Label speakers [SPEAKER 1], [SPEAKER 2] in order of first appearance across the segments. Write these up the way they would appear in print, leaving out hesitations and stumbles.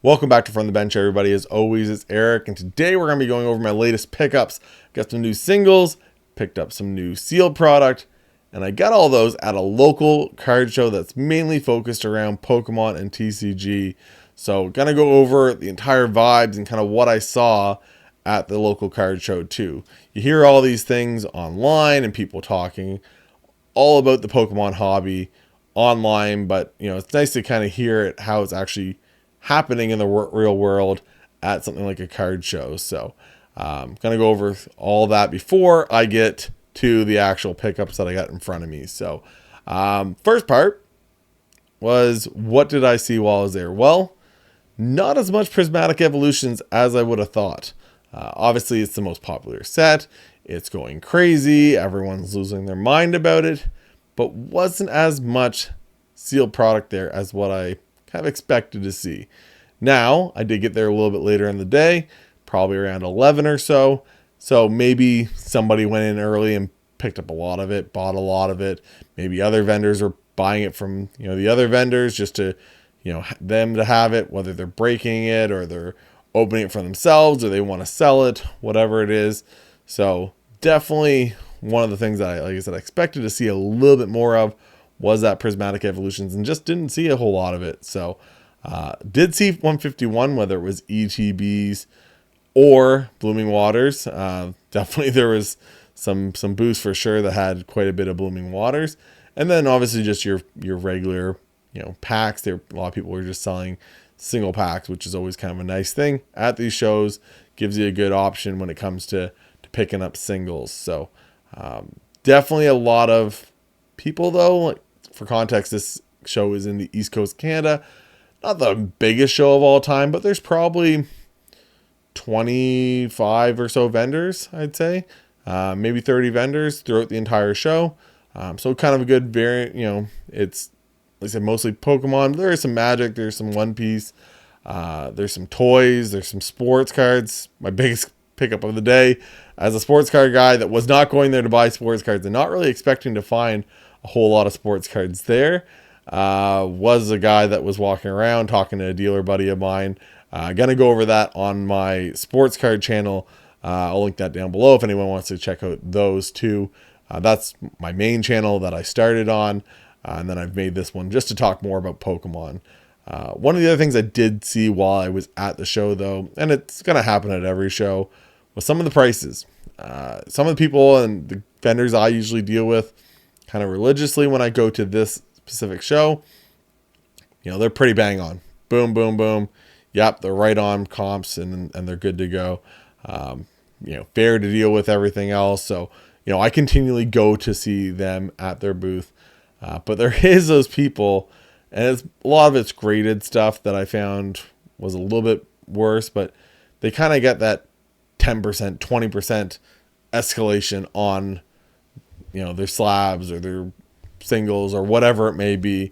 [SPEAKER 1] Welcome back to From the Bench, everybody. As always, it's Eric, and today we're going to be going over my latest pickups. Got some new singles, picked up some new sealed product, and I got all those at a local card show that's mainly focused around Pokemon and TCG. So, gonna go over the entire vibes and kind of what I saw at the local card show too. You hear all these things online and people talking all about the Pokemon hobby online, but it's nice to kind of hear it how it's actually happening in the real world at something like a card show. So gonna go over all that before I get to the actual pickups that I got in front of me. So first part was, what did I see while I was there? Well, not as much Prismatic Evolutions as I would have thought. Obviously, it's the most popular set. It's going crazy. Everyone's losing their mind about it. But wasn't as much sealed product there as what I kind of expected to see. Now, I did get there a little bit later in the day, probably around 11 or so. So maybe somebody went in early and picked up a lot of it, bought a lot of it. Maybe other vendors were buying it from, the other vendors just to, them to have it, whether they're breaking it or they're opening it for themselves or they want to sell it, whatever it is. So definitely one of the things that like I said, I expected to see a little bit more of was that Prismatic Evolutions, and just didn't see a whole lot of it. So did see 151, whether it was ETBs or Blooming Waters. Definitely there was some boosts for sure that had quite a bit of Blooming Waters. And then obviously just your regular, packs. A lot of people were just selling single packs, which is always kind of a nice thing at these shows. Gives you a good option when it comes to picking up singles. So definitely a lot of people though. Like, for context, this show is in the East Coast, Canada. Not the biggest show of all time, but there's probably 25 or so vendors, I'd say. Maybe 30 vendors throughout the entire show. So kind of a good variant, it's, like I said, mostly Pokemon. There is some Magic, there's some One Piece, there's some toys, there's some sports cards. My biggest pickup of the day as a sports card guy that was not going there to buy sports cards and not really expecting to find a whole lot of sports cards there, was a guy that was walking around talking to a dealer buddy of mine. Gonna go over that on my sports card channel. I'll link that down below if anyone wants to check out those two. That's my main channel that I started on, and then I've made this one just to talk more about Pokemon. One of the other things I did see while I was at the show though, and it's gonna happen at every show, was some of the prices. Some of the people and the vendors I usually deal with kind of religiously when I go to this specific show, they're pretty bang on. Boom, boom, boom. Yep, they're right on comps and they're good to go. Fair to deal with everything else. So, I continually go to see them at their booth. But there is those people, and a lot of it's graded stuff that I found was a little bit worse, but they kind of get that 10%, 20% escalation on, their slabs or their singles or whatever it may be.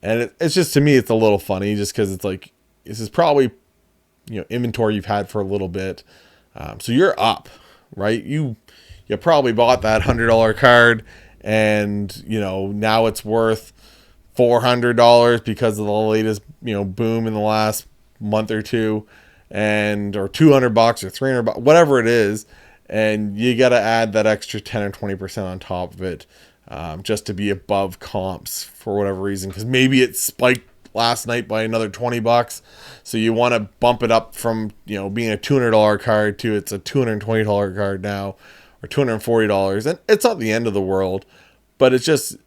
[SPEAKER 1] And it's just, to me, it's a little funny just because it's like, this is probably, inventory you've had for a little bit. So you're up, right? You probably bought that $100 card and, now it's worth $400 because of the latest, boom in the last month or two, or $200 or $300, whatever it is. And you got to add that extra 10 or 20% on top of it, just to be above comps for whatever reason. Cause maybe it spiked last night by another $20. So you want to bump it up from, being a $200 card to it's a $220 card now, or $240. And it's not the end of the world, but it's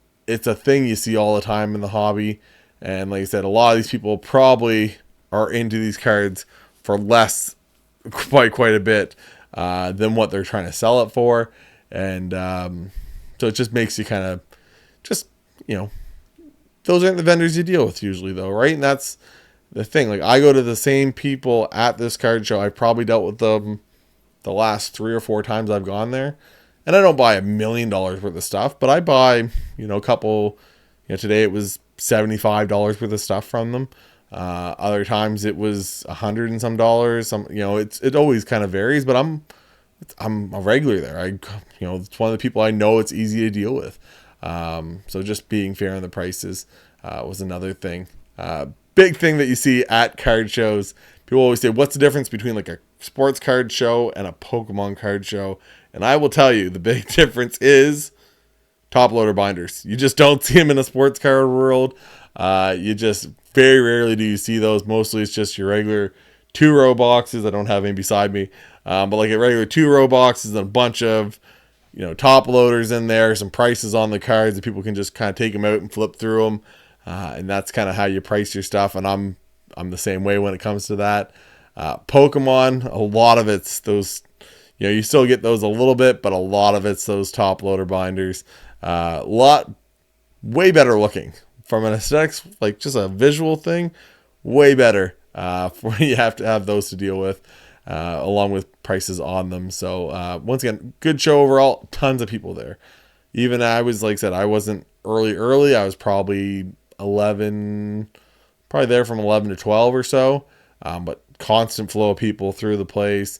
[SPEAKER 1] a thing you see all the time in the hobby. And like I said, a lot of these people probably are into these cards for less, quite a bit, than what they're trying to sell it for. And, so it just makes you kind of just, those aren't the vendors you deal with usually though. Right. And that's the thing. Like, I go to the same people at this card show. I've probably dealt with them the last 3 or 4 times I've gone there. And I don't buy $1 million worth of stuff, but I buy, a couple, today it was $75 worth of stuff from them. Other times it was $100 and some dollars. It always kind of varies, but I'm a regular there. It's one of the people I know it's easy to deal with. So just being fair on the prices was another thing. big thing that you see at card shows. People always say, what's the difference between like a sports card show and a Pokemon card show? And I will tell you, the big difference is top loader binders. You just don't see them in a sports card world. You just very rarely do you see those. Mostly it's just your regular 2-row boxes. I don't have any beside me. But like a regular 2-row boxes and a bunch of, top loaders in there, some prices on the cards that people can just kind of take them out and flip through them. And that's kind of how you price your stuff. And I'm the same way when it comes to that. Pokemon, a lot of it's those, you still get those a little bit, but a lot of it's those top loader binders. Way better looking from an aesthetics, like just a visual thing, way better. For you have to have those to deal with, along with prices on them. So once again, good show overall. Tons of people there. Even I was, like I said, I wasn't early. I was probably there from 11 to 12 or so. But constant flow of people through the place.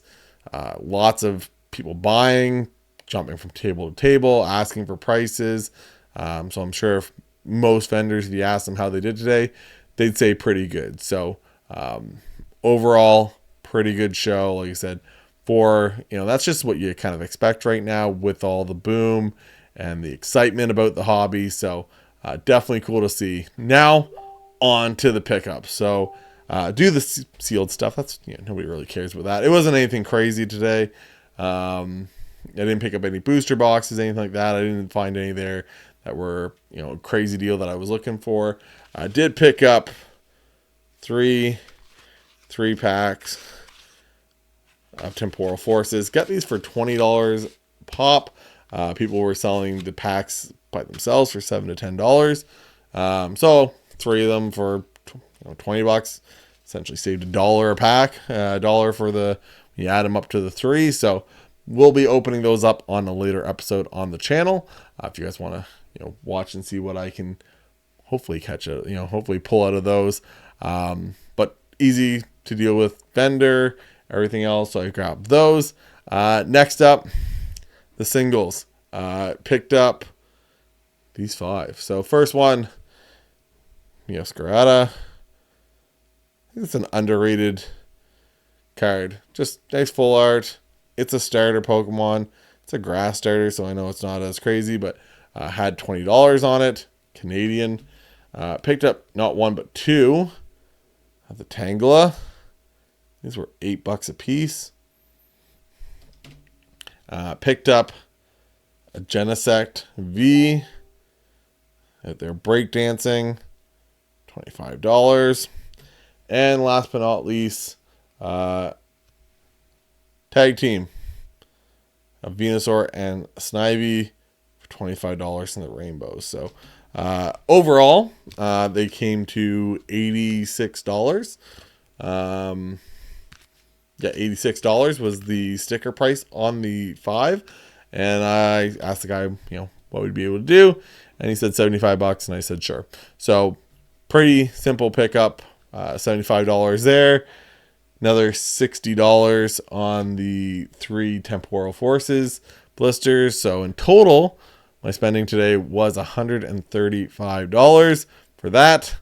[SPEAKER 1] Lots of people buying, jumping from table to table, asking for prices. So I'm sure if most vendors, if you ask them how they did today, they'd say pretty good. So overall, pretty good show. Like I said, that's just what you kind of expect right now with all the boom and the excitement about the hobby. So definitely cool to see. Now on to the pickup. So do the sealed stuff. That's, nobody really cares about that. It wasn't anything crazy today. I didn't pick up any booster boxes, anything like that. I didn't find any there that were, a crazy deal that I was looking for. I did pick up three packs of Temporal Forces. Got these for $20 pop. People were selling the packs by themselves for $7 to $10. So 3 of them for $20. Essentially saved $1 a pack. $1 for when you add them up to the 3. So we'll be opening those up on a later episode on the channel. If you guys want to, watch and see what I can hopefully hopefully pull out of those. But easy to deal with vendor, everything else. So I grabbed those. Next up, the singles. Picked up these 5. So first one, Meowscarada. I think it's an underrated card. Just nice full art. It's a starter Pokemon. It's a grass starter, so I know it's not as crazy, but had $20 on it. Canadian. Picked up not 1 but 2 of the Tangela. These were $8 a piece. Picked up a Genesect V. They're breakdancing. $25. And last but not least, Tag Team of Venusaur and Snivy for $25 in the rainbows. So overall, they came to $86. $86 was the sticker price on the 5. And I asked the guy, what we'd be able to do. And he said $75, and I said sure. So pretty simple pickup. $75 there. Another $60 on the 3 Temporal Forces blisters. So in total, my spending today was $135 for that.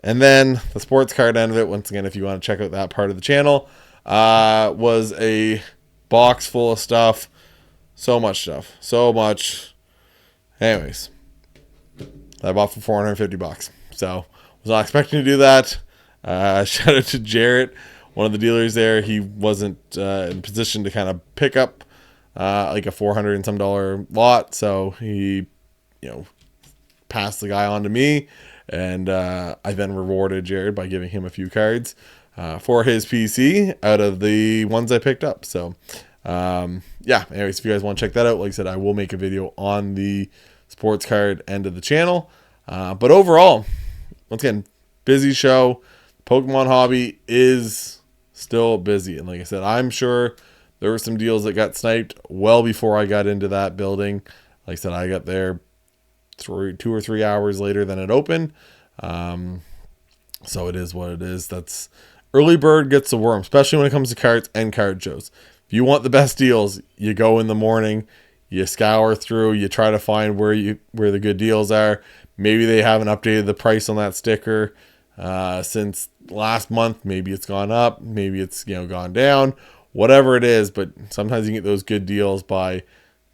[SPEAKER 1] And then the sports card end of it, once again, if you want to check out that part of the channel, was a box full of stuff. So much stuff. So much. Anyways, I bought for $450. So was not expecting to do that. Shout out to Jarrett, one of the dealers there. He wasn't in position to kind of pick up like a $400 and some lot. So he, passed the guy on to me. And I then rewarded Jared by giving him a few cards for his PC out of the ones I picked up. So, anyways, if you guys want to check that out, like I said, I will make a video on the sports card end of the channel. But overall, once again, busy show. Pokemon hobby is still busy. And like I said, I'm sure there were some deals that got sniped well before I got into that building. Like I said, I got there 2 or 3 hours later than it opened. So it is what it is. That's early bird gets the worm, especially when it comes to cards and card shows. If you want the best deals, you go in the morning, you scour through, you try to find where the good deals are. Maybe they haven't updated the price on that sticker. since last month. Maybe it's gone up, maybe it's, you know, gone down, whatever it is. But sometimes you can get those good deals by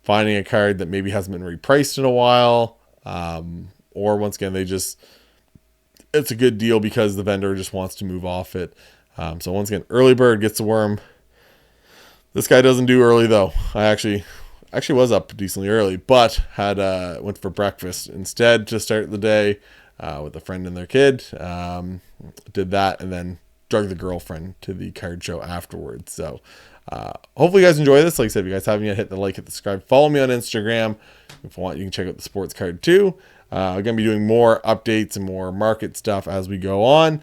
[SPEAKER 1] finding a card that maybe hasn't been repriced in a while, or once again, it's a good deal because the vendor just wants to move off it. So once again, early bird gets the worm. This guy doesn't do early though. I actually was up decently early, but had went for breakfast instead to start the day with a friend and their kid. Did that and then drug the girlfriend to the card show afterwards. So hopefully you guys enjoy this. Like I said, if you guys haven't yet, hit the like, hit the subscribe, follow me on Instagram. If you want, you can check out the sports card too. I'm going to be doing more updates and more market stuff as we go on.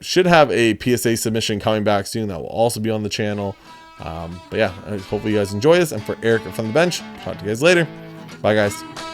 [SPEAKER 1] Should have a PSA submission coming back soon that will also be on the channel. But yeah, hopefully you guys enjoy this. And for Eric from the bench, talk to you guys later. Bye, guys.